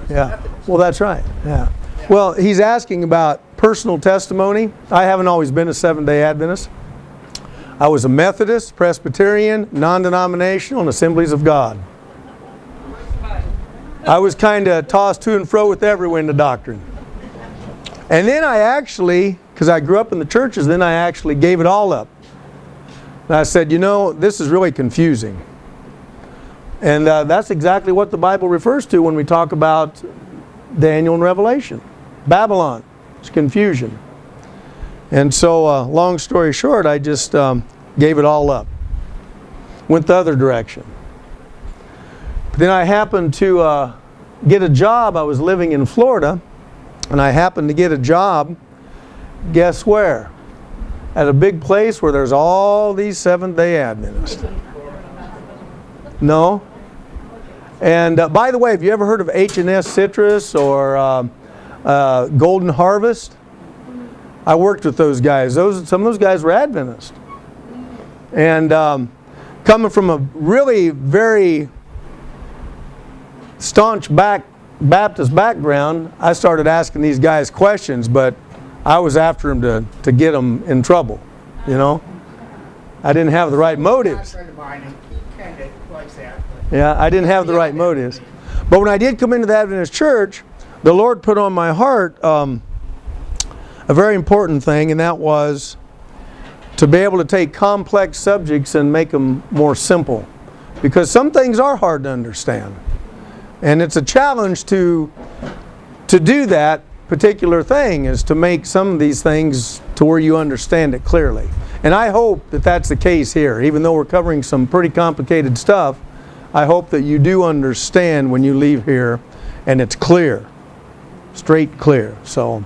Yeah. Well, that's right. Yeah. Well, he's asking about personal testimony. I haven't always been a Seventh-day Adventist. I was a Methodist, Presbyterian, non-denominational, and Assemblies of God. I was kind of tossed to and fro with every wind of doctrine. And then I actually, because I grew up in the churches, then I actually gave it all up. And I said, you know, this is really confusing. And that's exactly what the Bible refers to when we talk about Daniel and Revelation. Babylon. It's confusion. And so, long story short, I just gave it all up. Went the other direction. Then I happened to get a job. I was living in Florida, and I happened to get a job, guess where? At a big place where there's all these Seventh-day Adventists. No? And by the way, have you ever heard of H&S Citrus or Golden Harvest? I worked with those guys. Some of those guys were Adventists. And coming from a really very staunch Baptist background, I started asking these guys questions, but I was after them to get them in trouble, you know. I didn't have the right motives. Yeah, I didn't have the right motives. But when I did come into the Adventist church, the Lord put on my heart a very important thing, and that was to be able to take complex subjects and make them more simple. Because some things are hard to understand. And it's a challenge to do that particular thing, is to make some of these things to where you understand it clearly. And I hope that that's the case here. Even though we're covering some pretty complicated stuff, I hope that you do understand when you leave here and it's clear, straight clear. So